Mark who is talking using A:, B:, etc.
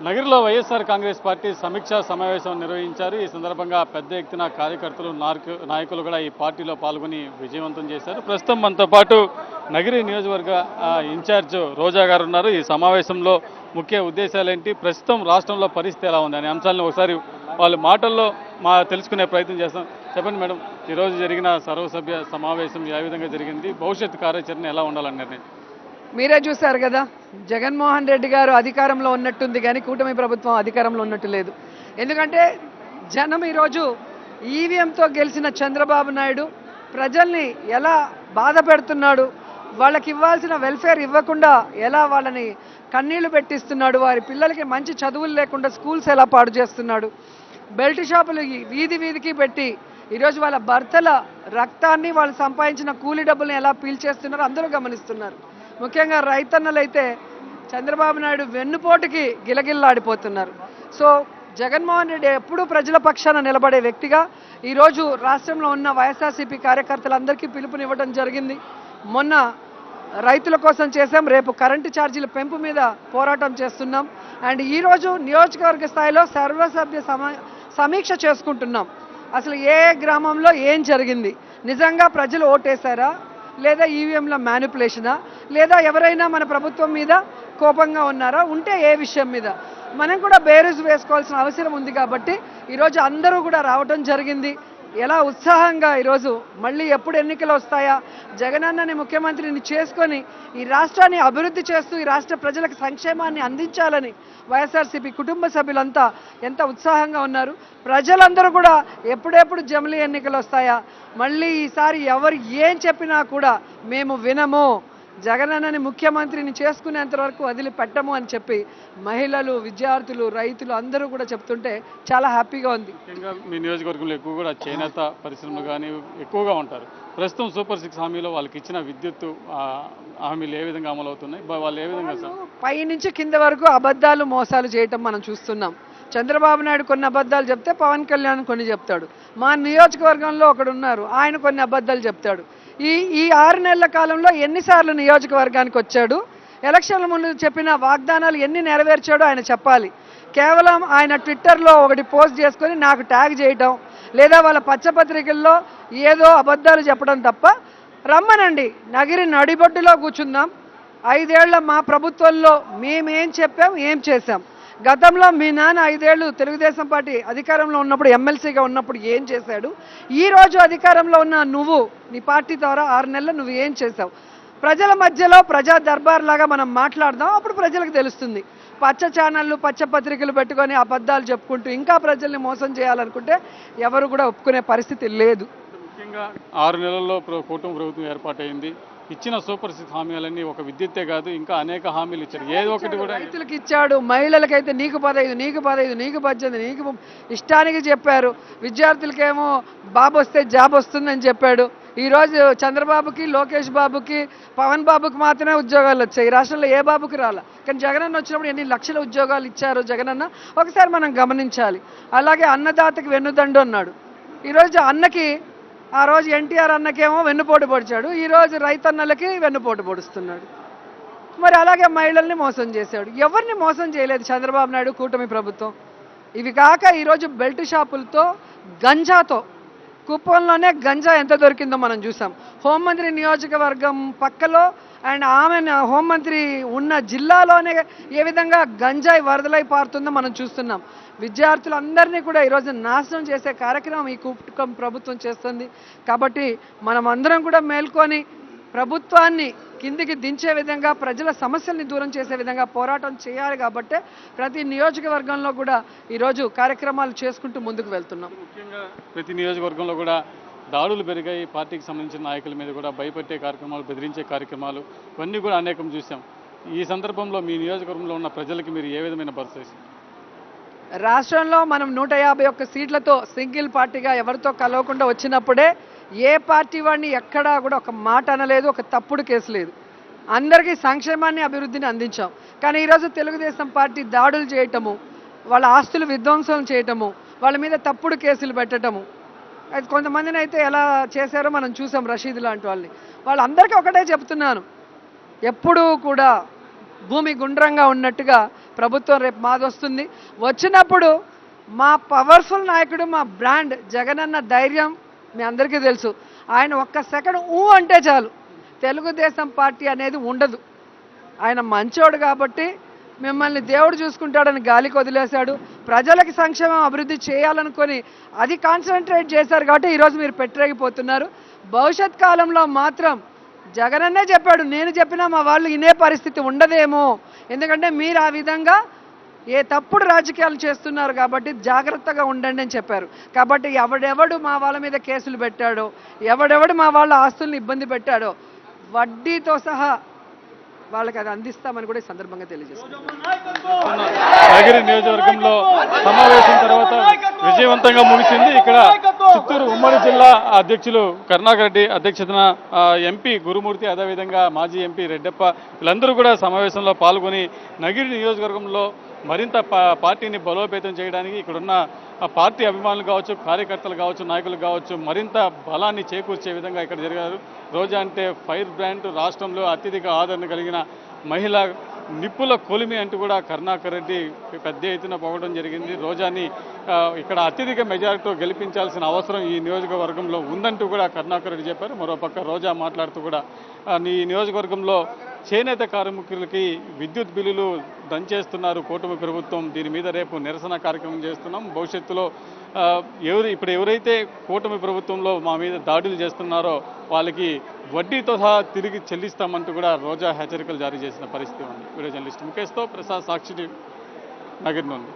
A: నగరంలో వైఎస్ఆర్ కాంగ్రెస్ పార్టీ సమీక్షా సమావేశం నిర్వహించారు. ఈ సందర్భంగా పెద్ద ఎత్తున కార్యకర్తలు నాయకులు కూడా ఈ పార్టీలో పాల్గొని విజయవంతం చేశారు. ప్రస్తుతం మనతో పాటు నగరి నియోజకవర్గ ఇన్ఛార్జ్ రోజా గారు ఉన్నారు. ఈ సమావేశంలో ముఖ్య ఉద్దేశాలు ఏంటి, ప్రస్తుతం రాష్ట్రంలో పరిస్థితి ఎలా ఉంది అనే అంశాలను ఒకసారి వాళ్ళ మాటల్లో తెలుసుకునే ప్రయత్నం చేస్తాం. చెప్పండి మేడం, ఈరోజు జరిగిన సర్వసభ్య సమావేశం ఏ విధంగా జరిగింది, భవిష్యత్ కార్యాచరణ ఎలా ఉండాలన్నది
B: మీరే చూశారు కదా. జగన్మోహన్ రెడ్డి గారు అధికారంలో ఉన్నట్టుంది కానీ కూటమి ప్రభుత్వం అధికారంలో ఉన్నట్టు లేదు. ఎందుకంటే జనం ఈరోజు ఈవీఎంతో గెలిచిన చంద్రబాబు నాయుడు ప్రజల్ని ఎలా బాధ పెడుతున్నాడు, వాళ్ళకి ఇవ్వాల్సిన వెల్ఫేర్ ఇవ్వకుండా ఎలా వాళ్ళని కన్నీళ్లు పెట్టిస్తున్నాడు, వారి పిల్లలకి మంచి చదువులు లేకుండా స్కూల్స్ ఎలా పాడు చేస్తున్నాడు, బెల్ట్ షాపులు వీధి వీధికి పెట్టి ఈరోజు వాళ్ళ భర్తల రక్తాన్ని వాళ్ళు సంపాదించిన కూలీ డబ్బుల్ని ఎలా పీల్చేస్తున్నారో అందరూ గమనిస్తున్నారు. ముఖ్యంగా రైతన్నలైతే చంద్రబాబు నాయుడు వెన్నుపోటుకి గిలగిల్లాడిపోతున్నారు. సో జగన్మోహన్ రెడ్డి ఎప్పుడూ ప్రజల పక్షాన నిలబడే వ్యక్తిగా ఈరోజు రాష్ట్రంలో ఉన్న వైఎస్ఆర్సీపీ కార్యకర్తలందరికీ పిలుపునివ్వడం జరిగింది. మొన్న రైతుల కోసం చేశాం, రేపు కరెంటు ఛార్జీల పెంపు మీద పోరాటం చేస్తున్నాం. అండ్ ఈరోజు నియోజకవర్గ స్థాయిలో సర్వసభ్య సమీక్ష చేసుకుంటున్నాం. అసలు ఏ గ్రామంలో ఏం జరిగింది, నిజంగా ప్రజలు ఓటేశారా లేదా ఈవీఎంల మ్యానిపులేషనా, లేదా ఎవరైనా మన ప్రభుత్వం మీద కోపంగా ఉన్నారా, ఉంటే ఏ విషయం మీద మనం కూడా బేరీజు వేసుకోవాల్సిన అవసరం ఉంది. కాబట్టి ఈరోజు అందరూ కూడా రావడం జరిగింది. ఎలా ఉత్సాహంగా ఈరోజు మళ్ళీ ఎప్పుడు ఎన్నికలు వస్తాయా, జగనన్నని ముఖ్యమంత్రిని చేసుకొని ఈ రాష్ట్రాన్ని అభివృద్ధి చేస్తూ ఈ రాష్ట్ర ప్రజలకు సంక్షేమాన్ని అందించాలని వైఎస్ఆర్సీపీ కుటుంబ సభ్యులంతా ఎంత ఉత్సాహంగా ఉన్నారు. ప్రజలందరూ కూడా ఎప్పుడెప్పుడు జమిలీ ఎన్నికలు వస్తాయా, మళ్ళీ ఈసారి ఎవరు ఏం చెప్పినా కూడా మేము వినము, జగనన్నని ముఖ్యమంత్రిని చేసుకునేంత వరకు వదిలిపెట్టము అని చెప్పి మహిళలు, విద్యార్థులు, రైతులు అందరూ కూడా చెప్తుంటే చాలా హ్యాపీగా ఉంది.
A: ముఖ్యంగా మీ నియోజకవర్గంలో ఎక్కువ కూడా చేనేత పరిశ్రమలు కానీ ఎక్కువగా ఉంటారు. ప్రస్తుతం సూపర్ 6 హామీలో వాళ్ళకి ఇచ్చిన విద్యుత్ హామీలు ఏ విధంగా అమలు అవుతున్నాయి, వాళ్ళు ఏ విధంగా
B: పై నుంచి కింద వరకు అబద్ధాలు మోసాలు చేయటం మనం చూస్తున్నాం. చంద్రబాబు నాయుడు కొన్ని అబద్ధాలు చెప్తే పవన్ కళ్యాణ్ కొన్ని చెప్తాడు. మా నియోజకవర్గంలో ఒకడు ఉన్నారు, ఆయన కొన్ని అబద్ధాలు చెప్తాడు. ఈ 6 నెలల కాలంలో ఎన్నిసార్లు నియోజకవర్గానికి వచ్చాడు, ఎలక్షన్ల ముందు చెప్పిన వాగ్దానాలు ఎన్ని నెరవేర్చాడో ఆయన చెప్పాలి. కేవలం ఆయన ట్విట్టర్లో ఒకటి పోస్ట్ చేసుకొని నాకు ట్యాగ్ చేయటం, లేదా వాళ్ళ పచ్చపత్రికల్లో ఏదో అబద్ధాలు చెప్పడం తప్ప, రమ్మనండి నగిరి నడిబొడ్డులో కూర్చుందాం. 5 ఏళ్ల మా ప్రభుత్వంలో మేమేం చెప్పాం, ఏం చేశాం, గతంలో మీ నాన్న 5 ఏళ్ళు తెలుగుదేశం పార్టీ అధికారంలో ఉన్నప్పుడు ఎమ్మెల్సీగా ఉన్నప్పుడు ఏం చేశాడు, ఈరోజు అధికారంలో ఉన్న నువ్వు నీ పార్టీ ద్వారా 6 నెలలు నువ్వు ఏం చేశావు, ప్రజల మధ్యలో ప్రజా దర్బార్ లాగా మనం మాట్లాడదాం. అప్పుడు ప్రజలకు తెలుస్తుంది. పచ్చ ఛానళ్ళు, పచ్చ పత్రికలు పెట్టుకొని అబద్ధాలు చెప్పుకుంటూ ఇంకా ప్రజల్ని మోసం చేయాలనుకుంటే ఎవరు కూడా ఒప్పుకునే పరిస్థితి లేదు.
A: ముఖ్యంగా 6 నెలల్లో కూటమి ప్రభుత్వం ఏర్పాటైంది. ఇచ్చిన సూపర్ 6 హామీలన్నీ ఒక విద్యుత్తే కాదు, ఇంకా అనేక హామీలు ఇచ్చారు. ఏదో ఒకటి కూడా
B: రైతులకు ఇచ్చాడు, మహిళలకైతే నీకు 15, నీకు 15, నీకు 18, నీకు ఇష్టానికి చెప్పారు. విద్యార్థులకేమో బాబు వస్తే జాబ్ వస్తుందని చెప్పాడు. ఈరోజు చంద్రబాబుకి, లోకేష్ బాబుకి, పవన్ బాబుకి మాత్రమే ఉద్యోగాలు వచ్చాయి. ఈ రాష్ట్రంలో ఏ బాబుకి రాలా. కానీ జగనన్న వచ్చినప్పుడు ఎన్ని లక్షల ఉద్యోగాలు ఇచ్చారు జగనన్న ఒకసారి మనం గమనించాలి. అలాగే అన్నదాతకి వెన్నుదండు అన్నాడు. ఈరోజు అన్నకి, ఆ రోజు ఎన్టీఆర్ అన్నకేమో వెన్నుపోటు పొడిచాడు, ఈరోజు రైతన్నలకి వెన్నుపోటు పొడుస్తున్నాడు. మరి అలాగే మహిళల్ని మోసం చేశాడు. ఎవరిని మోసం చేయలేదు చంద్రబాబు నాయుడు కూటమి ప్రభుత్వం. ఇవి కాక ఈరోజు బెల్ట్ షాపులతో, గంజాతో, కుప్పంలోనే గంజా ఎంత దొరికిందో మనం చూసాం. హోంమంత్రి నియోజకవర్గం పక్కలో అండ్ ఆమె హోంమంత్రి ఉన్న జిల్లాలోనే ఏ విధంగా గంజాయి వరదలై పారుతుందో మనం చూస్తున్నాం. విద్యార్థులందరినీ కూడా ఈరోజు నాశనం చేసే కార్యక్రమం ఈ కూటమి ప్రభుత్వం చేస్తుంది. కాబట్టి మనం అందరం కూడా మేల్కొని ప్రభుత్వాన్ని కిందికి దించే విధంగా, ప్రజల సమస్యల్ని దూరం చేసే విధంగా పోరాటం చేయాలి. కాబట్టి ప్రతి నియోజకవర్గంలో కూడా ఈరోజు కార్యక్రమాలు చేసుకుంటూ ముందుకు వెళ్తున్నాం.
A: ముఖ్యంగా ప్రతి నియోజకవర్గంలో కూడా దాడులు పెరిగాయి. పార్టీకి సంబంధించిన నాయకుల మీద కూడా భయపెట్టే కార్యక్రమాలు, బెదిరించే కార్యక్రమాలు ఇవన్నీ కూడా అనేకం చూసాం. ఈ సందర్భంలో మీ నియోజకవర్గంలో ఉన్న ప్రజలకి మీరు ఏ విధమైన భరోసా ఇస్తారు?
B: రాష్ట్రంలో మనం 151 సీట్లతో సింగిల్ పార్టీగా ఎవరితో కలవకుండా వచ్చినప్పుడే ఏ పార్టీ వాడిని ఎక్కడా కూడా ఒక మాట అనలేదు, ఒక తప్పుడు కేసు లేదు. అందరికీ సంక్షేమాన్ని, అభివృద్ధిని అందించాం. కానీ ఈరోజు తెలుగుదేశం పార్టీ దాడులు చేయటము, వాళ్ళ ఆస్తులు విధ్వంసం చేయటము, వాళ్ళ మీద తప్పుడు కేసులు పెట్టడము, అది కొంతమందిని అయితే ఎలా చేశారో మనం చూసాం. రషీద్ లాంటి వాళ్ళందరికీ ఒకటే చెప్తున్నాను, ఎప్పుడూ కూడా భూమి గుండ్రంగా ఉన్నట్టుగా ప్రభుత్వం రేపు మాది వస్తుంది. వచ్చినప్పుడు మా పవర్ఫుల్ నాయకుడు, మా బ్రాండ్ జగనన్న ధైర్యం మీ అందరికీ తెలుసు. ఆయన ఒక్క సెకండ్ అంటే చాలు తెలుగుదేశం పార్టీ అనేది ఉండదు. ఆయన మంచోడు కాబట్టి మిమ్మల్ని దేవుడు చూసుకుంటాడని గాలికి వదిలేశాడు. ప్రజలకి సంక్షేమం అభివృద్ధి చేయాలనుకొని అది కాన్సన్ట్రేట్ చేశారు కాబట్టి ఈరోజు మీరు పెట్టరేగిపోతున్నారు. భవిష్యత్ కాలంలో మాత్రం జగనన్నే చెప్పాడు, నేను చెప్పినా మా వాళ్ళు ఇనే పరిస్థితి ఉండదేమో, ఎందుకంటే మీరు ఆ విధంగా ఏ తప్పుడు రాజకీయాలు చేస్తున్నారు కాబట్టి జాగ్రత్తగా ఉండండి అని చెప్పారు. కాబట్టి ఎవడెవడు మా వాళ్ళ మీద కేసులు పెట్టాడో, ఎవడెవడు మా వాళ్ళ ఆస్తుల్ని ఇబ్బంది పెట్టాడో వడ్డీతో సహా వాళ్ళకి అది అందిస్తామని కూడా ఈ సందర్భంగా తెలియజేస్తున్నాను.
A: నగిరి నియోజకవర్గంలో సమావేశం తర్వాత విజయవంతంగా ముగిసింది. ఇక్కడ చిత్తూరు ఉమ్మడి జిల్లా అధ్యక్షులు కరుణాకర్ రెడ్డి అధ్యక్షతన ఎంపీ గురుమూర్తి, అదేవిధంగా మాజీ ఎంపీ రెడ్డప్ప వీళ్ళందరూ కూడా సమావేశంలో పాల్గొని నగిరి నియోజకవర్గంలో మరింత పార్టీని బలోపేతం చేయడానికి ఇక్కడున్న పార్టీ అభిమానులు కావచ్చు, కార్యకర్తలు కావచ్చు, నాయకులు కావచ్చు మరింత బలాన్ని చేకూర్చే విధంగా ఇక్కడ జరిగారు. రోజా అంటే ఫైర్ బ్రాండ్, రాష్ట్రంలో అత్యధిక ఆదరణ కలిగిన మహిళ, నిప్పుల కొలిమి అంటూ కూడా కరుణాకర్ రెడ్డి పెద్ద ఎత్తున పోవడం జరిగింది. రోజాని ఇక్కడ అత్యధిక మెజారిటీతో గెలిపించాల్సిన అవసరం ఈ నియోజకవర్గంలో ఉందంటూ కూడా కరుణాకర్ రెడ్డి చెప్పారు. మరోపక్క రోజా మాట్లాడుతూ కూడా ఈ నియోజకవర్గంలో చేనేత కార్మికులకి విద్యుత్ బిల్లులు దంచేస్తున్నారు కూటమి ప్రభుత్వం, దీని మీద రేపు నిరసన కార్యక్రమం చేస్తున్నాం. భవిష్యత్తులో ఇప్పుడు ఎవరైతే కూటమి ప్రభుత్వంలో మా మీద దాడులు చేస్తున్నారో వాళ్ళకి వడ్డీతో సహా తిరిగి చెల్లిస్తామంటూ కూడా రోజా హెచ్చరికలు జారీ చేసిన పరిస్థితి ఉంది. వీడియో జర్నలిస్ట్ ముఖేష్తో ప్రసాద్, సాక్షి, నగిరి నుండి.